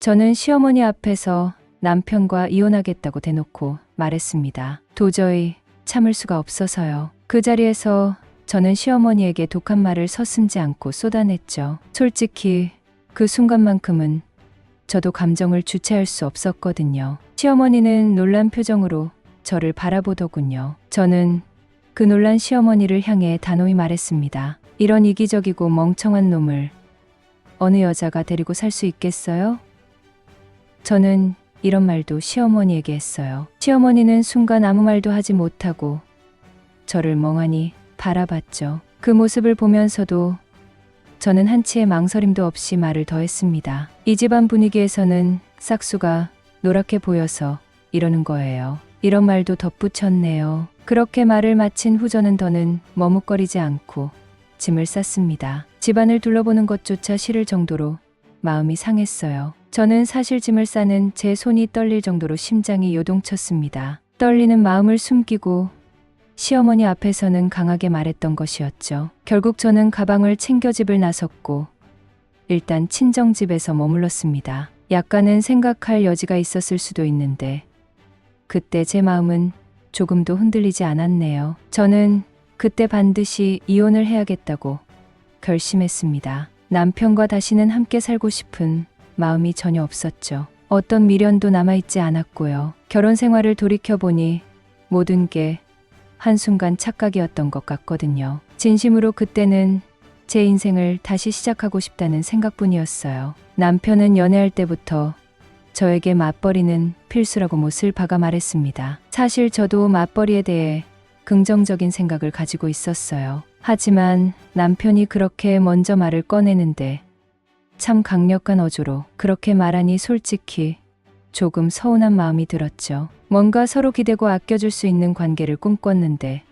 저는 시어머니 앞에서 남편과 이혼하겠다고 대놓고 말했습니다. 도저히 참을 수가 없어서요. 그 자리에서 저는 시어머니에게 독한 말을 서슴지 않고 쏟아냈죠. 솔직히 그 순간만큼은 저도 감정을 주체할 수 없었거든요. 시어머니는 놀란 표정으로 저를 바라보더군요. 저는 그 놀란 시어머니를 향해 단호히 말했습니다. 이런 이기적이고 멍청한 놈을 어느 여자가 데리고 살 수 있겠어요? 저는 이런 말도 시어머니에게 했어요. 시어머니는 순간 아무 말도 하지 못하고 저를 멍하니 바라봤죠. 그 모습을 보면서도 저는 한치의 망설임도 없이 말을 더했습니다. 이 집안 분위기에서는 싹수가 노랗게 보여서 이러는 거예요. 이런 말도 덧붙였네요. 그렇게 말을 마친 후 저는 더는 머뭇거리지 않고 짐을 쌌습니다. 집안을 둘러보는 것조차 싫을 정도로 마음이 상했어요. 저는 사실 짐을 싸는 제 손이 떨릴 정도로 심장이 요동쳤습니다. 떨리는 마음을 숨기고 시어머니 앞에서는 강하게 말했던 것이었죠. 결국 저는 가방을 챙겨 집을 나섰고 일단 친정집에서 머물렀습니다. 약간은 생각할 여지가 있었을 수도 있는데 그때 제 마음은 조금도 흔들리지 않았네요. 저는 그때 반드시 이혼을 해야겠다고 결심했습니다. 남편과 다시는 함께 살고 싶은 마음이 전혀 없었죠. 어떤 미련도 남아있지 않았고요. 결혼 생활을 돌이켜보니 모든 게 한순간 착각이었던 것 같거든요. 진심으로 그때는 제 인생을 다시 시작하고 싶다는 생각뿐이었어요. 남편은 연애할 때부터 저에게 맞벌이는 필수라고 못을 박아 말했습니다. 사실 저도 맞벌이에 대해 긍정적인 생각을 가지고 있었어요. 하지만 남편이 그렇게 먼저 말을 꺼내는데 참 강력한 어조로 그렇게 말하니 솔직히 조금 서운한 마음이 들었죠. 뭔가 서로 기대고 아껴줄 수 있는 관계를 꿈꿨는데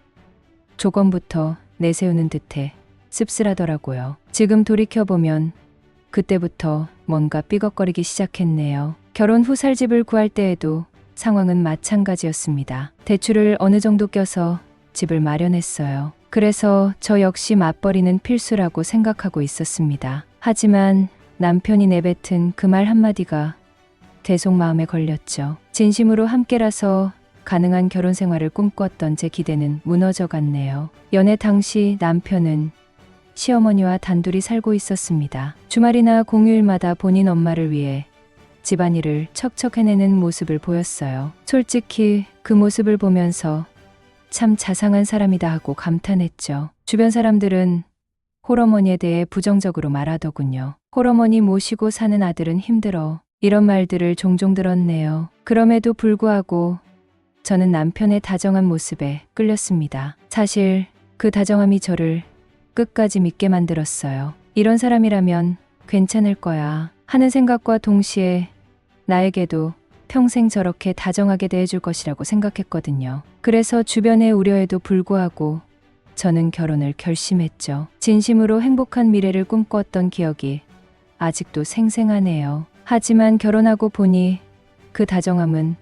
조건부터 내세우는 듯해 씁쓸하더라고요. 지금 돌이켜보면 그때부터 뭔가 삐걱거리기 시작했네요. 결혼 후 살 집을 구할 때에도 상황은 마찬가지였습니다. 대출을 어느 정도 껴서 집을 마련했어요. 그래서 저 역시 맞벌이는 필수라고 생각하고 있었습니다. 하지만 남편이 내뱉은 그 말 한마디가 계속 마음에 걸렸죠. 진심으로 함께라서 가능한 결혼 생활을 꿈꿨던 제 기대는 무너져 갔네요. 연애 당시 남편은 시어머니와 단둘이 살고 있었습니다. 주말이나 공휴일마다 본인 엄마를 위해 집안일을 척척 해내는 모습을 보였어요. 솔직히 그 모습을 보면서 참 자상한 사람이다 하고 감탄했죠. 주변 사람들은 홀어머니에 대해 부정적으로 말하더군요. 홀어머니 모시고 사는 아들은 힘들어. 이런 말들을 종종 들었네요. 그럼에도 불구하고 저는 남편의 다정한 모습에 끌렸습니다. 사실 그 다정함이 저를 끝까지 믿게 만들었어요. 이런 사람이라면 괜찮을 거야 하는 생각과 동시에 나에게도 평생 저렇게 다정하게 대해줄 것이라고 생각했거든요. 그래서 주변의 우려에도 불구하고 저는 결혼을 결심했죠. 진심으로 행복한 미래를 꿈꿨던 기억이 아직도 생생하네요. 하지만 결혼하고 보니 그 다정함은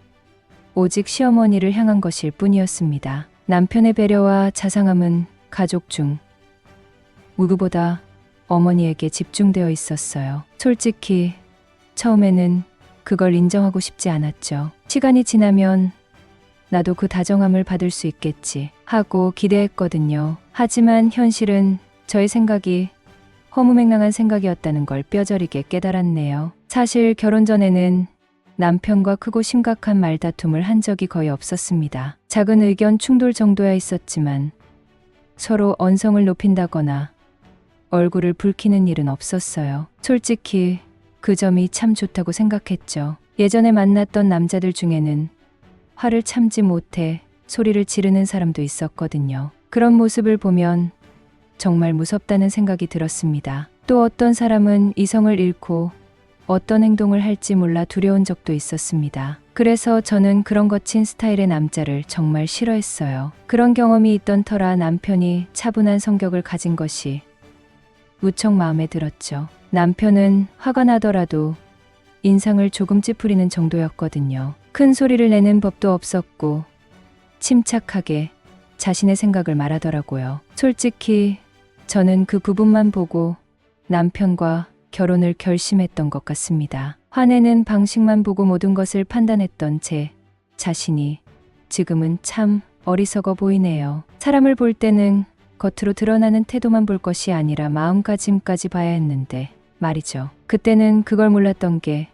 오직 시어머니를 향한 것일 뿐이었습니다. 남편의 배려와 자상함은 가족 중 누구보다 어머니에게 집중되어 있었어요. 솔직히 처음에는 그걸 인정하고 싶지 않았죠. 시간이 지나면 나도 그 다정함을 받을 수 있겠지 하고 기대했거든요. 하지만 현실은 저의 생각이 허무맹랑한 생각이었다는 걸 뼈저리게 깨달았네요. 사실 결혼 전에는 남편과 크고 심각한 말다툼을 한 적이 거의 없었습니다. 작은 의견 충돌 정도야 있었지만 서로 언성을 높인다거나 얼굴을 붉히는 일은 없었어요. 솔직히 그 점이 참 좋다고 생각했죠. 예전에 만났던 남자들 중에는 화를 참지 못해 소리를 지르는 사람도 있었거든요. 그런 모습을 보면 정말 무섭다는 생각이 들었습니다. 또 어떤 사람은 이성을 잃고 어떤 행동을 할지 몰라 두려운 적도 있었습니다. 그래서 저는 그런 거친 스타일의 남자를 정말 싫어했어요. 그런 경험이 있던 터라 남편이 차분한 성격을 가진 것이 무척 마음에 들었죠. 남편은 화가 나더라도 인상을 조금 찌푸리는 정도였거든요. 큰 소리를 내는 법도 없었고 침착하게 자신의 생각을 말하더라고요. 솔직히 저는 그 부분만 보고 남편과 결혼을 결심했던 것 같습니다. 화내는 방식만 보고 모든 것을 판단했던 제 자신이 지금은 참 어리석어 보이네요. 사람을 볼 때는 겉으로 드러나는 태도만 볼 것이 아니라 마음가짐까지 봐야 했는데 말이죠. 그때는 그걸 몰랐던 게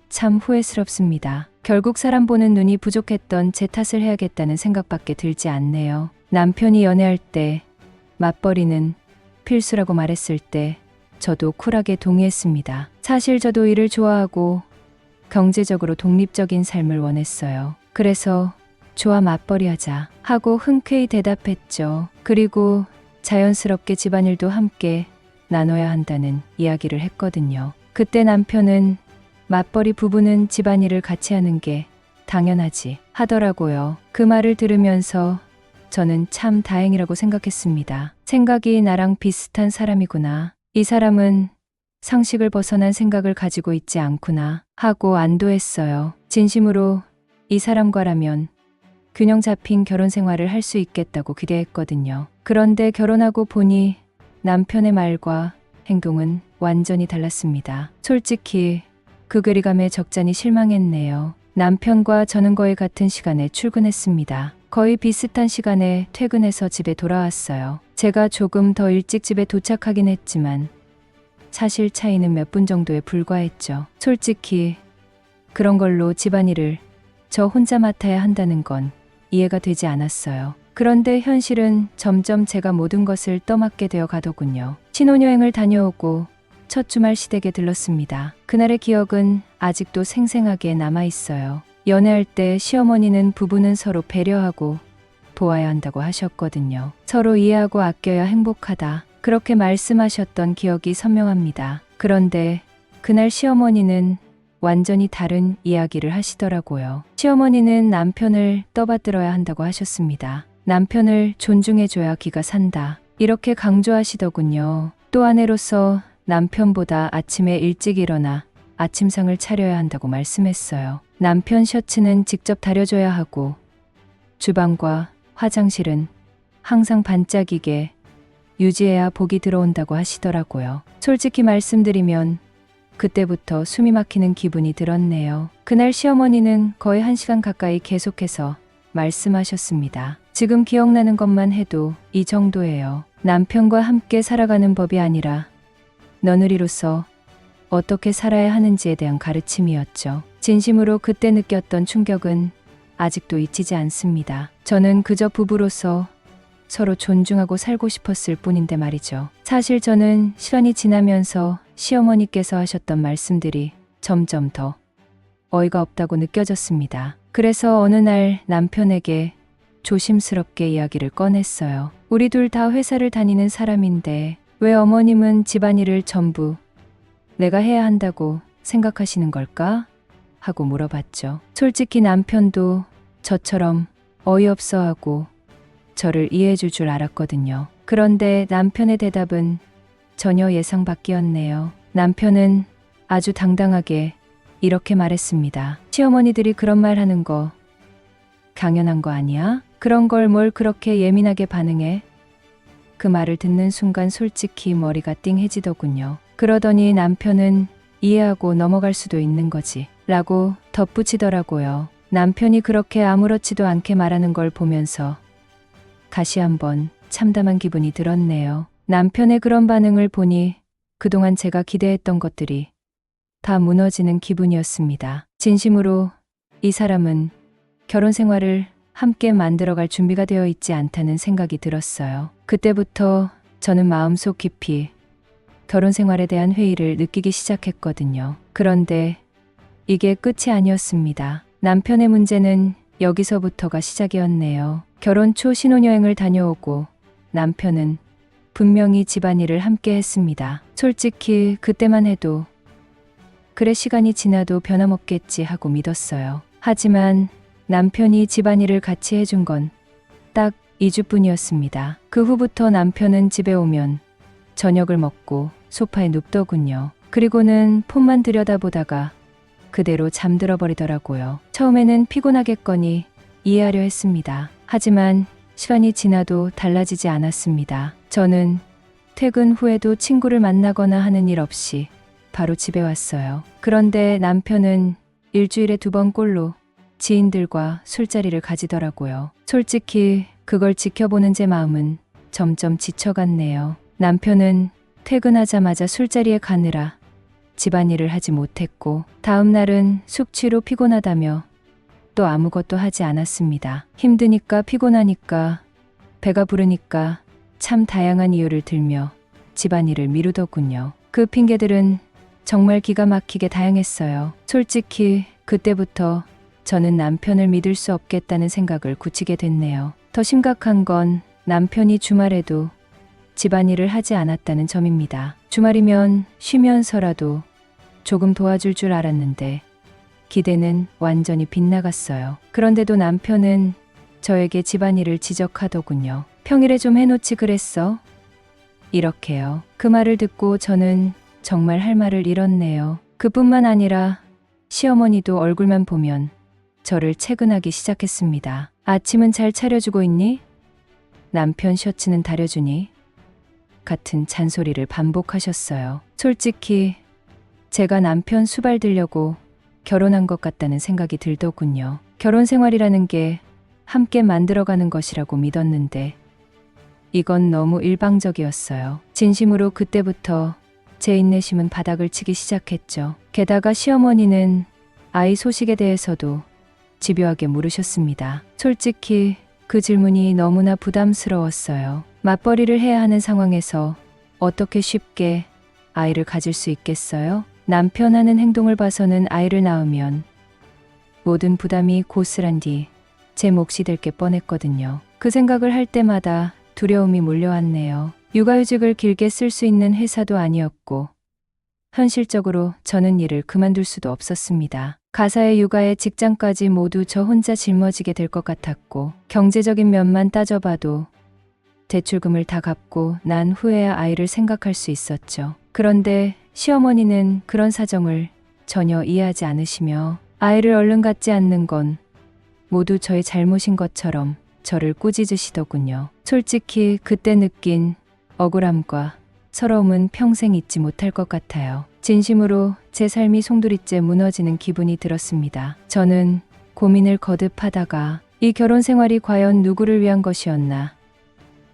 참 후회스럽습니다. 결국 사람 보는 눈이 부족했던 제 탓을 해야겠다는 생각밖에 들지 않네요. 남편이 연애할 때 맞벌이는 필수라고 말했을 때 저도 쿨하게 동의했습니다. 사실 저도 일을 좋아하고 경제적으로 독립적인 삶을 원했어요. 그래서 좋아 맞벌이 하자 하고 흔쾌히 대답했죠. 그리고 자연스럽게 집안일도 함께 나눠야 한다는 이야기를 했거든요. 그때 남편은 맞벌이 부부는 집안일을 같이 하는 게 당연하지 하더라고요. 그 말을 들으면서 저는 참 다행이라고 생각했습니다. 생각이 나랑 비슷한 사람이구나. 이 사람은 상식을 벗어난 생각을 가지고 있지 않구나 하고 안도했어요. 진심으로 이 사람과라면 균형 잡힌 결혼 생활을 할 수 있겠다고 기대했거든요. 그런데 결혼하고 보니 남편의 말과 행동은 완전히 달랐습니다. 솔직히 그 괴리감에 적잖이 실망했네요. 남편과 저는 거의 같은 시간에 출근했습니다. 거의 비슷한 시간에 퇴근해서 집에 돌아왔어요. 제가 조금 더 일찍 집에 도착하긴 했지만 사실 차이는 몇 분 정도에 불과했죠. 솔직히 그런 걸로 집안일을 저 혼자 맡아야 한다는 건 이해가 되지 않았어요. 그런데 현실은 점점 제가 모든 것을 떠맡게 되어 가더군요. 신혼여행을 다녀오고 첫 주말 시댁에 들렀습니다. 그날의 기억은 아직도 생생하게 남아있어요. 연애할 때 시어머니는 부부는 서로 배려하고 도와야 한다고 하셨거든요. 서로 이해하고 아껴야 행복하다. 그렇게 말씀하셨던 기억이 선명합니다. 그런데 그날 시어머니는 완전히 다른 이야기를 하시더라고요. 시어머니는 남편을 떠받들어야 한다고 하셨습니다. 남편을 존중해줘야 기가 산다. 이렇게 강조하시더군요. 또 아내로서 남편보다 아침에 일찍 일어나 아침상을 차려야 한다고 말씀했어요. 남편 셔츠는 직접 다려줘야 하고 주방과 화장실은 항상 반짝이게 유지해야 복이 들어온다고 하시더라고요. 솔직히 말씀드리면 그때부터 숨이 막히는 기분이 들었네요. 그날 시어머니는 거의 1시간 가까이 계속해서 말씀하셨습니다. 지금 기억나는 것만 해도 이 정도예요. 남편과 함께 살아가는 법이 아니라 며느리로서 어떻게 살아야 하는지에 대한 가르침이었죠. 진심으로 그때 느꼈던 충격은 아직도 잊히지 않습니다. 저는 그저 부부로서 서로 존중하고 살고 싶었을 뿐인데 말이죠. 사실 저는 시간이 지나면서 시어머니께서 하셨던 말씀들이 점점 더 어이가 없다고 느껴졌습니다. 그래서 어느 날 남편에게 조심스럽게 이야기를 꺼냈어요. 우리 둘 다 회사를 다니는 사람인데 왜 어머님은 집안일을 전부 내가 해야 한다고 생각하시는 걸까? 하고 물어봤죠. 솔직히 남편도 저처럼 어이없어하고 저를 이해해줄 줄 알았거든요. 그런데 남편의 대답은 전혀 예상 밖이었네요. 남편은 아주 당당하게 이렇게 말했습니다. 시어머니들이 그런 말 하는 거 당연한 거 아니야? 그런 걸 뭘 그렇게 예민하게 반응해? 그 말을 듣는 순간 솔직히 머리가 띵해지더군요. 그러더니 남편은 이해하고 넘어갈 수도 있는 거지 라고 덧붙이더라고요. 남편이 그렇게 아무렇지도 않게 말하는 걸 보면서 다시 한번 참담한 기분이 들었네요. 남편의 그런 반응을 보니 그동안 제가 기대했던 것들이 다 무너지는 기분이었습니다. 진심으로 이 사람은 결혼 생활을 함께 만들어갈 준비가 되어 있지 않다는 생각이 들었어요. 그때부터 저는 마음속 깊이 결혼 생활에 대한 회의를 느끼기 시작했거든요. 그런데 이게 끝이 아니었습니다. 남편의 문제는 여기서부터가 시작이었네요. 결혼 초 신혼여행을 다녀오고 남편은 분명히 집안일을 함께 했습니다. 솔직히 그때만 해도 그래 시간이 지나도 변함없겠지 하고 믿었어요. 하지만 남편이 집안일을 같이 해준 건 딱 2주뿐이었습니다. 그 후부터 남편은 집에 오면 저녁을 먹고 소파에 눕더군요. 그리고는 폰만 들여다보다가 그대로 잠들어 버리더라고요. 처음에는 피곤하겠거니 이해하려 했습니다. 하지만 시간이 지나도 달라지지 않았습니다. 저는 퇴근 후에도 친구를 만나거나 하는 일 없이 바로 집에 왔어요. 그런데 남편은 일주일에 2번 꼴로 지인들과 술자리를 가지더라고요. 솔직히 그걸 지켜보는 제 마음은 점점 지쳐갔네요. 남편은 퇴근하자마자 술자리에 가느라 집안일을 하지 못했고 다음 날은 숙취로 피곤하다며 또 아무것도 하지 않았습니다. 힘드니까 피곤하니까 배가 부르니까 참 다양한 이유를 들며 집안일을 미루더군요. 그 핑계들은 정말 기가 막히게 다양했어요. 솔직히 그때부터 저는 남편을 믿을 수 없겠다는 생각을 굳히게 됐네요. 더 심각한 건 남편이 주말에도 집안일을 하지 않았다는 점입니다. 주말이면 쉬면서라도 조금 도와줄 줄 알았는데 기대는 완전히 빗나갔어요. 그런데도 남편은 저에게 집안일을 지적하더군요. 평일에 좀 해놓지 그랬어? 이렇게요. 그 말을 듣고 저는 정말 할 말을 잃었네요. 그뿐만 아니라 시어머니도 얼굴만 보면 저를 채근하기 시작했습니다. 아침은 잘 차려주고 있니? 남편 셔츠는 다려주니? 같은 잔소리를 반복하셨어요. 솔직히 제가 남편 수발 들려고 결혼한 것 같다는 생각이 들더군요. 결혼 생활이라는 게 함께 만들어가는 것이라고 믿었는데 이건 너무 일방적이었어요. 진심으로 그때부터 제 인내심은 바닥을 치기 시작했죠. 게다가 시어머니는 아이 소식에 대해서도 집요하게 물으셨습니다. 솔직히 그 질문이 너무나 부담스러웠어요. 맞벌이를 해야 하는 상황에서 어떻게 쉽게 아이를 가질 수 있겠어요? 남편 하는 행동을 봐서는 아이를 낳으면 모든 부담이 고스란 뒤 제 몫이 될 게 뻔했거든요. 그 생각을 할 때마다 두려움이 몰려왔네요. 육아휴직을 길게 쓸 수 있는 회사도 아니었고 현실적으로 저는 일을 그만둘 수도 없었습니다. 가사의 육아에 직장까지 모두 저 혼자 짊어지게 될 것 같았고 경제적인 면만 따져봐도 대출금을 다 갚고 난 후에야 아이를 생각할 수 있었죠. 그런데 시어머니는 그런 사정을 전혀 이해하지 않으시며 아이를 얼른 갖지 않는 건 모두 저의 잘못인 것처럼 저를 꾸짖으시더군요. 솔직히 그때 느낀 억울함과 서러움은 평생 잊지 못할 것 같아요. 진심으로 제 삶이 송두리째 무너지는 기분이 들었습니다. 저는 고민을 거듭하다가 이 결혼 생활이 과연 누구를 위한 것이었나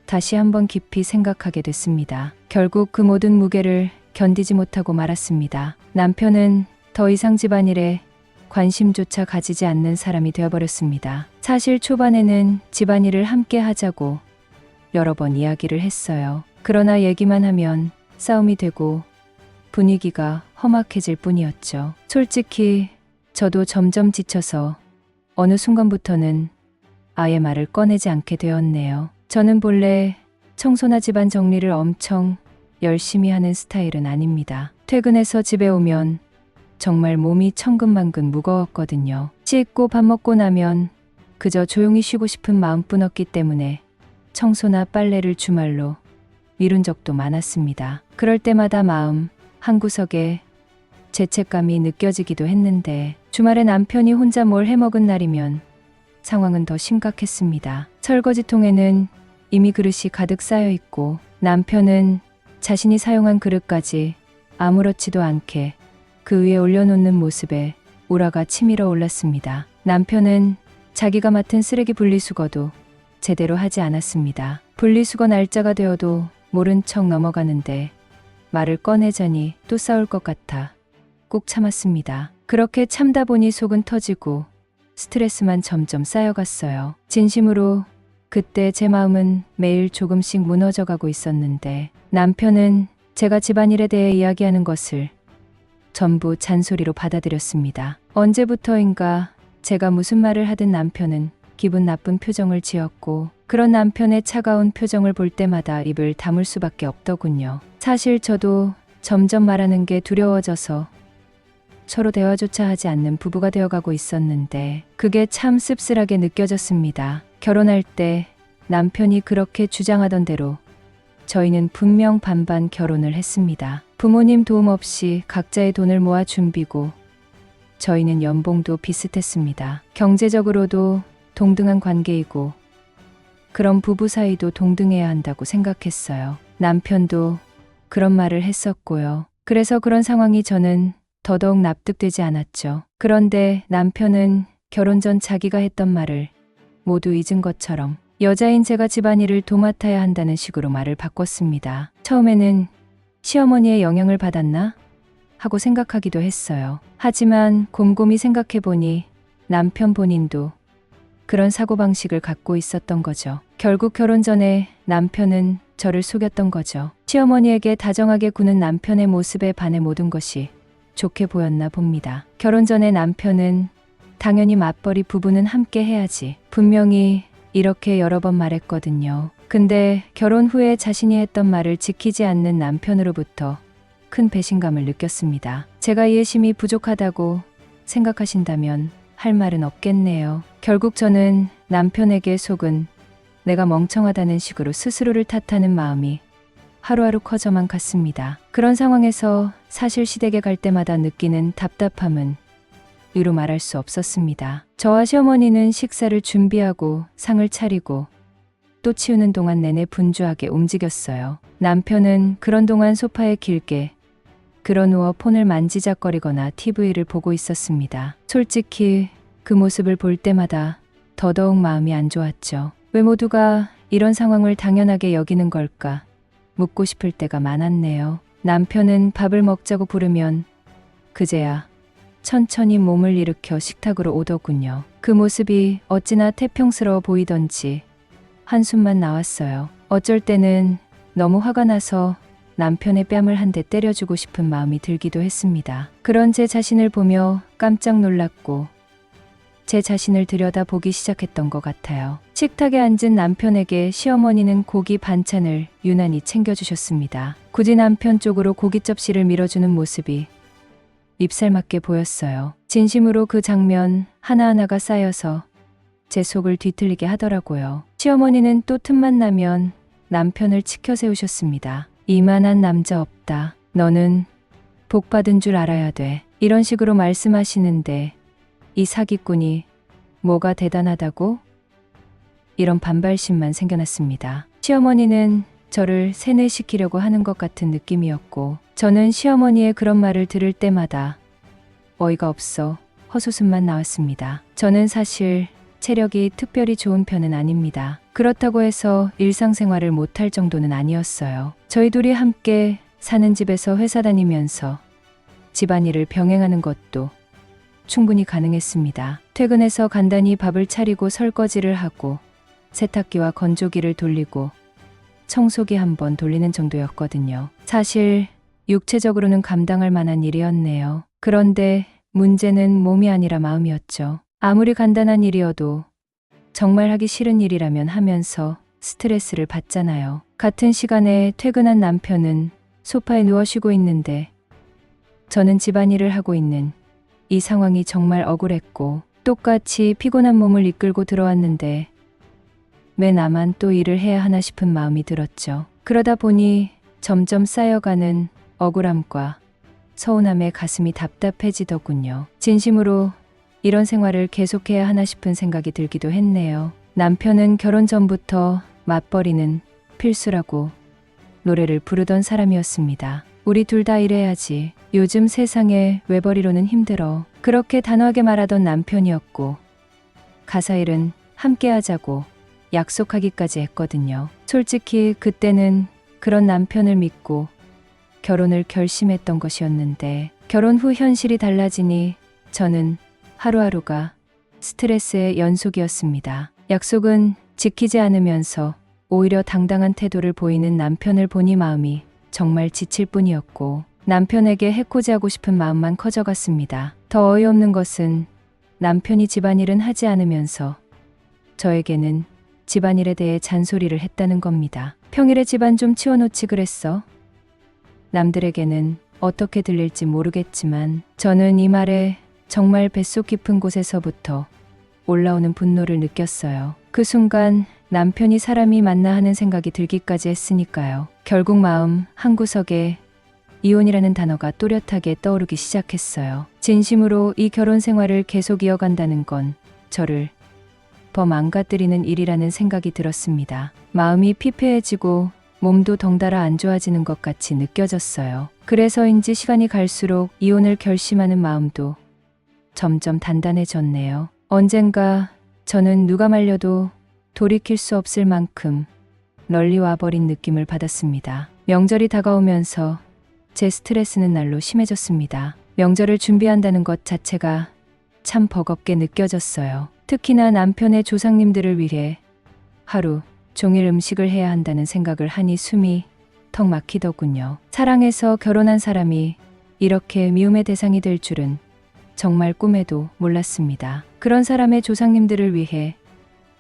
다시 한번 깊이 생각하게 됐습니다. 결국 그 모든 무게를 견디지 못하고 말았습니다. 남편은 더 이상 집안일에 관심조차 가지지 않는 사람이 되어버렸습니다. 사실 초반에는 집안일을 함께 하자고 여러 번 이야기를 했어요. 그러나 얘기만 하면 싸움이 되고 분위기가 험악해질 뿐이었죠. 솔직히 저도 점점 지쳐서 어느 순간부터는 아예 말을 꺼내지 않게 되었네요. 저는 본래 청소나 집안 정리를 엄청 열심히 하는 스타일은 아닙니다. 퇴근해서 집에 오면 정말 몸이 천근만근 무거웠거든요. 씻고 밥 먹고 나면 그저 조용히 쉬고 싶은 마음뿐었기 때문에 청소나 빨래를 주말로 미룬 적도 많았습니다. 그럴 때마다 마음 한구석에 죄책감이 느껴지기도 했는데 주말에 남편이 혼자 뭘 해먹은 날이면 상황은 더 심각했습니다. 설거지통에는 이미 그릇이 가득 쌓여 있고 남편은 자신이 사용한 그릇까지 아무렇지도 않게 그 위에 올려놓는 모습에 오라가 치밀어 올랐습니다. 남편은 자기가 맡은 쓰레기 분리수거도 제대로 하지 않았습니다. 분리수거 날짜가 되어도 모른 척 넘어가는데 말을 꺼내자니 또 싸울 것 같아 꾹 참았습니다. 그렇게 참다 보니 속은 터지고 스트레스만 점점 쌓여갔어요. 진심으로 그때 제 마음은 매일 조금씩 무너져가고 있었는데 남편은 제가 집안일에 대해 이야기하는 것을 전부 잔소리로 받아들였습니다. 언제부터인가 제가 무슨 말을 하든 남편은 기분 나쁜 표정을 지었고 그런 남편의 차가운 표정을 볼 때마다 입을 다물 수밖에 없더군요. 사실 저도 점점 말하는 게 두려워져서 서로 대화조차 하지 않는 부부가 되어가고 있었는데 그게 참 씁쓸하게 느껴졌습니다. 결혼할 때 남편이 그렇게 주장하던 대로 저희는 분명 반반 결혼을 했습니다. 부모님 도움 없이 각자의 돈을 모아 준비고 저희는 연봉도 비슷했습니다. 경제적으로도 동등한 관계이고 그런 부부 사이도 동등해야 한다고 생각했어요. 남편도 그런 말을 했었고요. 그래서 그런 상황이 저는 더더욱 납득되지 않았죠. 그런데 남편은 결혼 전 자기가 했던 말을 모두 잊은 것처럼 여자인 제가 집안일을 도맡아야 한다는 식으로 말을 바꿨습니다. 처음에는 시어머니의 영향을 받았나 하고 생각하기도 했어요. 하지만 곰곰이 생각해보니 남편 본인도 그런 사고방식을 갖고 있었던 거죠. 결국 결혼 전에 남편은 저를 속였던 거죠. 시어머니에게 다정하게 구는 남편의 모습에 반해 모든 것이 좋게 보였나 봅니다. 결혼 전에 남편은 당연히 맞벌이 부부는 함께 해야지. 분명히 이렇게 여러 번 말했거든요. 근데 결혼 후에 자신이 했던 말을 지키지 않는 남편으로부터 큰 배신감을 느꼈습니다. 제가 이해심이 부족하다고 생각하신다면 할 말은 없겠네요. 결국 저는 남편에게 속은 내가 멍청하다는 식으로 스스로를 탓하는 마음이 하루하루 커져만 갔습니다. 그런 상황에서 사실 시댁에 갈 때마다 느끼는 답답함은 이루 말할 수 없었습니다. 저와 시어머니는 식사를 준비하고 상을 차리고 또 치우는 동안 내내 분주하게 움직였어요. 남편은 그런 동안 소파에 길게 그러누워 폰을 만지작거리거나 TV를 보고 있었습니다. 솔직히 그 모습을 볼 때마다 더더욱 마음이 안 좋았죠. 왜 모두가 이런 상황을 당연하게 여기는 걸까 묻고 싶을 때가 많았네요. 남편은 밥을 먹자고 부르면 그제야 천천히 몸을 일으켜 식탁으로 오더군요. 그 모습이 어찌나 태평스러워 보이던지 한숨만 나왔어요. 어쩔 때는 너무 화가 나서 남편의 뺨을 한 대 때려주고 싶은 마음이 들기도 했습니다. 그런 제 자신을 보며 깜짝 놀랐고 제 자신을 들여다보기 시작했던 것 같아요. 식탁에 앉은 남편에게 시어머니는 고기 반찬을 유난히 챙겨주셨습니다. 굳이 남편 쪽으로 고기 접시를 밀어주는 모습이 밉살맞게 보였어요. 진심으로 그 장면 하나하나가 쌓여서 제 속을 뒤틀리게 하더라고요. 시어머니는 또 틈만 나면 남편을 치켜 세우셨습니다. 이만한 남자 없다. 너는 복 받은 줄 알아야 돼. 이런 식으로 말씀하시는데 이 사기꾼이 뭐가 대단하다고? 이런 반발심만 생겨났습니다. 시어머니는 저를 세뇌시키려고 하는 것 같은 느낌이었고 저는 시어머니의 그런 말을 들을 때마다 어이가 없어 헛웃음만 나왔습니다. 저는 사실 체력이 특별히 좋은 편은 아닙니다. 그렇다고 해서 일상생활을 못할 정도는 아니었어요. 저희 둘이 함께 사는 집에서 회사 다니면서 집안일을 병행하는 것도 충분히 가능했습니다. 퇴근해서 간단히 밥을 차리고 설거지를 하고 세탁기와 건조기를 돌리고 청소기 한번 돌리는 정도였거든요. 사실 육체적으로는 감당할 만한 일이었네요. 그런데 문제는 몸이 아니라 마음이었죠. 아무리 간단한 일이어도 정말 하기 싫은 일이라면 하면서 스트레스를 받잖아요. 같은 시간에 퇴근한 남편은 소파에 누워 쉬고 있는데 저는 집안일을 하고 있는 이 상황이 정말 억울했고 똑같이 피곤한 몸을 이끌고 들어왔는데 왜 나만 또 일을 해야 하나 싶은 마음이 들었죠. 그러다 보니 점점 쌓여가는 억울함과 서운함에 가슴이 답답해지더군요. 진심으로 이런 생활을 계속해야 하나 싶은 생각이 들기도 했네요. 남편은 결혼 전부터 맞벌이는 필수라고 노래를 부르던 사람이었습니다. 우리 둘 다 일해야지. 요즘 세상에 외벌이로는 힘들어. 그렇게 단호하게 말하던 남편이었고 가사일은 함께 하자고 약속하기까지 했거든요. 솔직히 그때는 그런 남편을 믿고 결혼을 결심했던 것이었는데 결혼 후 현실이 달라지니 저는 하루하루가 스트레스의 연속이었습니다. 약속은 지키지 않으면서 오히려 당당한 태도를 보이는 남편을 보니 마음이 정말 지칠 뿐이었고 남편에게 해코지하고 싶은 마음만 커져갔습니다. 더 어이없는 것은 남편이 집안일은 하지 않으면서 저에게는 집안일에 대해 잔소리를 했다는 겁니다. 평일에 집안 좀 치워놓지 그랬어? 남들에게는 어떻게 들릴지 모르겠지만 저는 이 말에 정말 뱃속 깊은 곳에서부터 올라오는 분노를 느꼈어요. 그 순간 남편이 사람이 맞나 하는 생각이 들기까지 했으니까요. 결국 마음 한구석에 이혼이라는 단어가 또렷하게 떠오르기 시작했어요. 진심으로 이 결혼 생활을 계속 이어간다는 건 저를 더 망가뜨리는 일이라는 생각이 들었습니다. 마음이 피폐해지고 몸도 덩달아 안 좋아지는 것 같이 느껴졌어요. 그래서인지 시간이 갈수록 이혼을 결심하는 마음도 점점 단단해졌네요. 언젠가 저는 누가 말려도 돌이킬 수 없을 만큼 널리 와버린 느낌을 받았습니다. 명절이 다가오면서 제 스트레스는 날로 심해졌습니다. 명절을 준비한다는 것 자체가 참 버겁게 느껴졌어요. 특히나 남편의 조상님들을 위해 하루 종일 음식을 해야 한다는 생각을 하니 숨이 턱 막히더군요. 사랑해서 결혼한 사람이 이렇게 미움의 대상이 될 줄은 정말 꿈에도 몰랐습니다. 그런 사람의 조상님들을 위해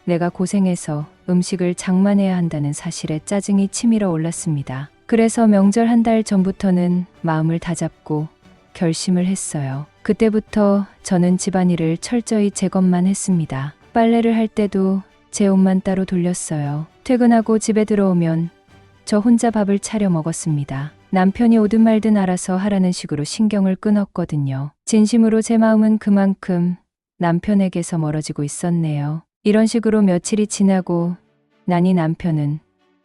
내가 고생해서 음식을 장만해야 한다는 사실에 짜증이 치밀어 올랐습니다. 그래서 명절 한 달 전부터는 마음을 다잡고 결심을 했어요. 그때부터 저는 집안일을 철저히 제 것만 했습니다. 빨래를 할 때도 제 옷만 따로 돌렸어요. 퇴근하고 집에 들어오면 저 혼자 밥을 차려 먹었습니다. 남편이 오든 말든 알아서 하라는 식으로 신경을 끊었거든요. 진심으로 제 마음은 그만큼 남편에게서 멀어지고 있었네요. 이런 식으로 며칠이 지나고 나니 남편은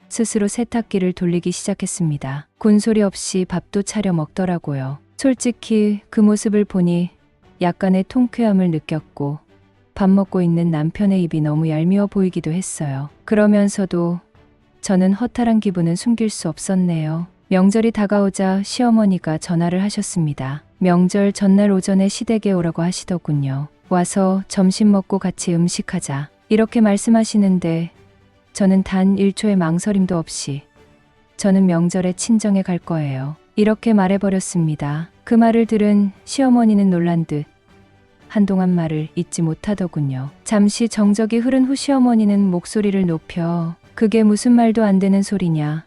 스스로 세탁기를 돌리기 시작했습니다. 군소리 없이 밥도 차려 먹더라고요. 솔직히 그 모습을 보니 약간의 통쾌함을 느꼈고 밥 먹고 있는 남편의 입이 너무 얄미워 보이기도 했어요. 그러면서도 저는 허탈한 기분은 숨길 수 없었네요. 명절이 다가오자 시어머니가 전화를 하셨습니다. 명절 전날 오전에 시댁에 오라고 하시더군요. 와서 점심 먹고 같이 음식하자. 이렇게 말씀하시는데 저는 단 1초의 망설임도 없이 저는 명절에 친정에 갈 거예요. 이렇게 말해버렸습니다. 그 말을 들은 시어머니는 놀란 듯 한동안 말을 잇지 못하더군요. 잠시 정적이 흐른 후 시어머니는 목소리를 높여 그게 무슨 말도 안 되는 소리냐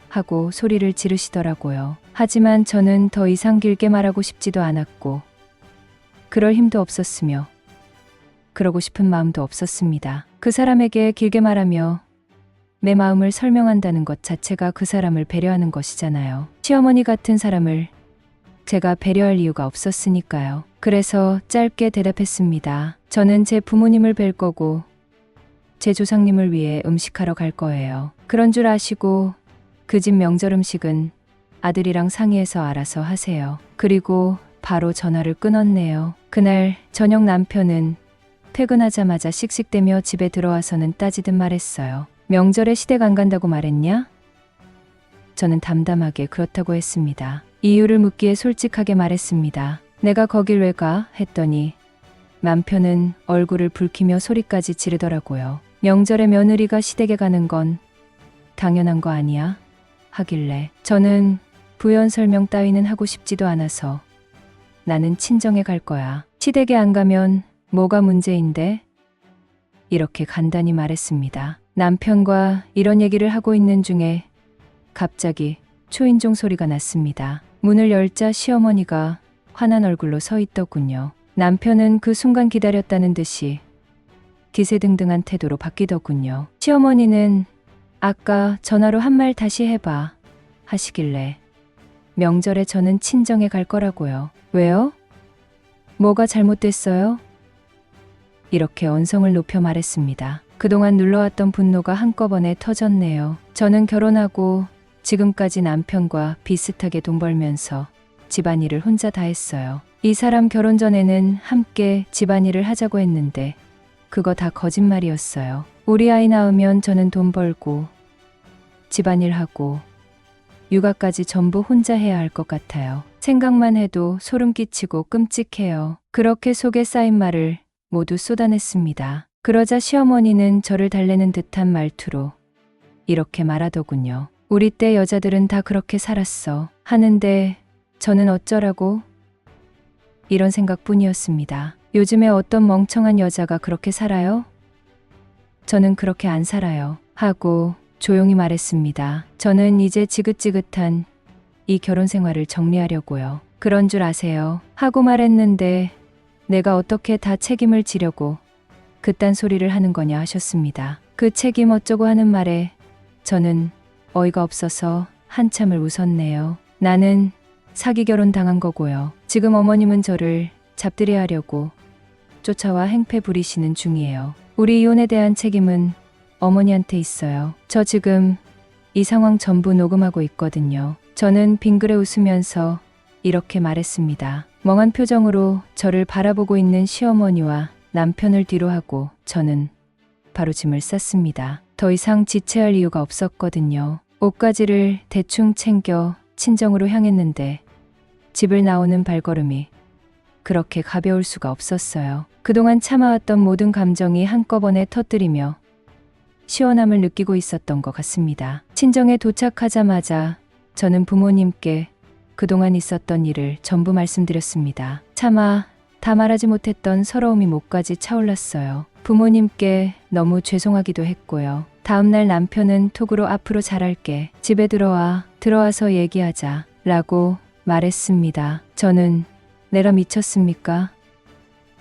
하고 소리를 지르시더라고요. 하지만 저는 더 이상 길게 말하고 싶지도 않았고 그럴 힘도 없었으며 그러고 싶은 마음도 없었습니다. 그 사람에게 길게 말하며 내 마음을 설명한다는 것 자체가 그 사람을 배려하는 것이잖아요. 시어머니 같은 사람을 제가 배려할 이유가 없었으니까요. 그래서 짧게 대답했습니다. 저는 제 부모님을 뵐 거고 제 조상님을 위해 음식하러 갈 거예요. 그런 줄 아시고 그 집 명절 음식은 아들이랑 상의해서 알아서 하세요. 그리고 바로 전화를 끊었네요. 그날 저녁 남편은 퇴근하자마자 씩씩대며 집에 들어와서는 따지듯 말했어요. 명절에 시댁 안 간다고 말했냐? 저는 담담하게 그렇다고 했습니다. 이유를 묻기에 솔직하게 말했습니다. 내가 거길 왜 가? 했더니 남편은 얼굴을 붉히며 소리까지 지르더라고요. 명절에 며느리가 시댁에 가는 건 당연한 거 아니야? 하길래 저는 부연 설명 따위는 하고 싶지도 않아서 나는 친정에 갈 거야. 시댁에 안 가면 뭐가 문제인데? 이렇게 간단히 말했습니다. 남편과 이런 얘기를 하고 있는 중에 갑자기 초인종 소리가 났습니다. 문을 열자 시어머니가 화난 얼굴로 서 있더군요. 남편은 그 순간 기다렸다는 듯이 기세등등한 태도로 바뀌더군요. 시어머니는 아까 전화로 한 말 다시 해봐 하시길래 명절에 저는 친정에 갈 거라고요. 왜요? 뭐가 잘못됐어요? 이렇게 언성을 높여 말했습니다. 그동안 눌러왔던 분노가 한꺼번에 터졌네요. 저는 결혼하고 지금까지 남편과 비슷하게 돈 벌면서 집안일을 혼자 다 했어요. 이 사람 결혼 전에는 함께 집안일을 하자고 했는데 그거 다 거짓말이었어요. 우리 아이 낳으면 저는 돈 벌고 집안일하고 육아까지 전부 혼자 해야 할 것 같아요. 생각만 해도 소름 끼치고 끔찍해요. 그렇게 속에 쌓인 말을 모두 쏟아냈습니다. 그러자 시어머니는 저를 달래는 듯한 말투로 이렇게 말하더군요. 우리 때 여자들은 다 그렇게 살았어. 하는데 저는 어쩌라고? 이런 생각뿐이었습니다. 요즘에 어떤 멍청한 여자가 그렇게 살아요? 저는 그렇게 안 살아요. 하고 조용히 말했습니다. 저는 이제 지긋지긋한 이 결혼 생활을 정리하려고요. 그런 줄 아세요. 하고 말했는데 내가 어떻게 다 책임을 지려고 그딴 소리를 하는 거냐 하셨습니다. 그 책임 어쩌고 하는 말에 저는 어이가 없어서 한참을 웃었네요. 나는 사기 결혼 당한 거고요. 지금 어머님은 저를 잡들이 하려고 쫓아와 행패 부리시는 중이에요. 우리 이혼에 대한 책임은 어머니한테 있어요. 저 지금 이 상황 전부 녹음하고 있거든요. 저는 빙그레 웃으면서 이렇게 말했습니다. 멍한 표정으로 저를 바라보고 있는 시어머니와 남편을 뒤로하고 저는 바로 짐을 쌌습니다. 더 이상 지체할 이유가 없었거든요. 옷가지를 대충 챙겨 친정으로 향했는데 집을 나오는 발걸음이 그렇게 가벼울 수가 없었어요. 그동안 참아왔던 모든 감정이 한꺼번에 터뜨리며 시원함을 느끼고 있었던 것 같습니다. 친정에 도착하자마자 저는 부모님께 그동안 있었던 일을 전부 말씀드렸습니다. 차마 다 말하지 못했던 서러움이 목까지 차올랐어요. 부모님께 너무 죄송하기도 했고요. 다음날 남편은 톡으로 앞으로 잘할게. 집에 들어와서 얘기하자 라고 말했습니다. 저는 내가 미쳤습니까?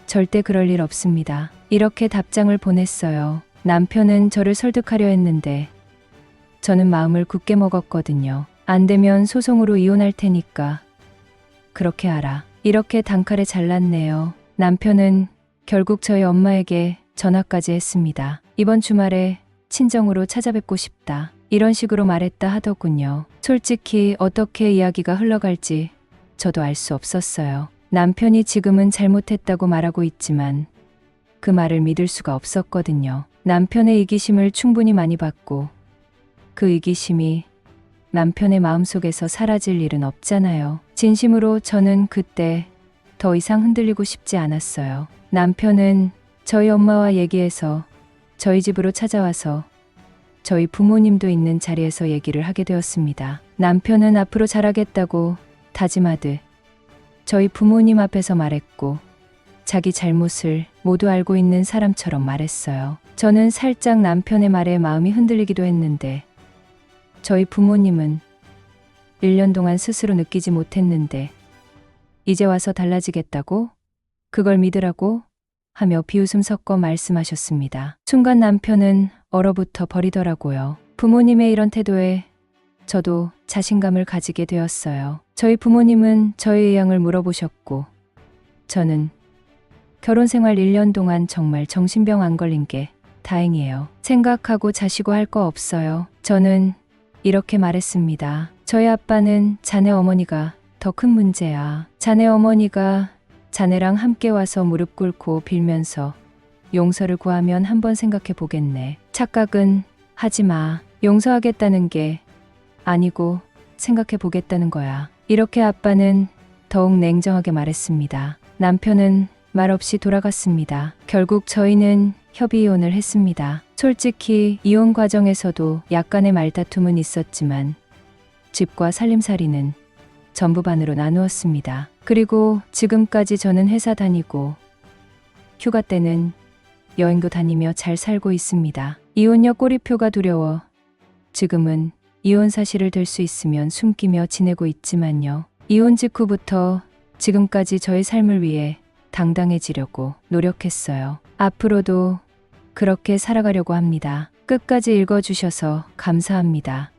절대 그럴 일 없습니다. 이렇게 답장을 보냈어요. 남편은 저를 설득하려 했는데 저는 마음을 굳게 먹었거든요. 안 되면 소송으로 이혼할 테니까 그렇게 알아. 이렇게 단칼에 잘랐네요. 남편은 결국 저희 엄마에게 전화까지 했습니다. 이번 주말에 친정으로 찾아뵙고 싶다. 이런 식으로 말했다 하더군요. 솔직히 어떻게 이야기가 흘러갈지 저도 알 수 없었어요. 남편이 지금은 잘못했다고 말하고 있지만 그 말을 믿을 수가 없었거든요. 남편의 이기심을 충분히 많이 받고 그 이기심이 남편의 마음속에서 사라질 일은 없잖아요. 진심으로 저는 그때 더 이상 흔들리고 싶지 않았어요. 남편은 저희 엄마와 얘기해서 저희 집으로 찾아와서 저희 부모님도 있는 자리에서 얘기를 하게 되었습니다. 남편은 앞으로 잘하겠다고 다짐하듯 저희 부모님 앞에서 말했고 자기 잘못을 모두 알고 있는 사람처럼 말했어요. 저는 살짝 남편의 말에 마음이 흔들리기도 했는데 저희 부모님은 1년 동안 스스로 느끼지 못했는데 이제 와서 달라지겠다고? 그걸 믿으라고? 하며 비웃음 섞어 말씀하셨습니다. 순간 남편은 얼어붙어 버리더라고요. 부모님의 이런 태도에 저도 자신감을 가지게 되었어요. 저희 부모님은 저의 의향을 물어보셨고 저는 결혼 생활 1년 동안 정말 정신병 안 걸린 게 다행이에요. 생각하고 자시고 할 거 없어요. 저는 이렇게 말했습니다. 저희 아빠는 자네 어머니가 더 큰 문제야. 자네 어머니가 자네랑 함께 와서 무릎 꿇고 빌면서 용서를 구하면 한번 생각해 보겠네. 착각은 하지 마. 용서하겠다는 게 아니고 생각해 보겠다는 거야. 이렇게 아빠는 더욱 냉정하게 말했습니다. 남편은 말없이 돌아갔습니다. 결국 저희는 협의 이혼을 했습니다. 솔직히 이혼 과정에서도 약간의 말다툼은 있었지만 집과 살림살이는 전부 반으로 나누었습니다. 그리고 지금까지 저는 회사 다니고 휴가 때는 여행도 다니며 잘 살고 있습니다. 이혼녀 꼬리표가 두려워 지금은 이혼 사실을 들 수 있으면 숨기며 지내고 있지만요. 이혼 직후부터 지금까지 저의 삶을 위해 당당해지려고 노력했어요. 앞으로도 그렇게 살아가려고 합니다. 끝까지 읽어주셔서 감사합니다.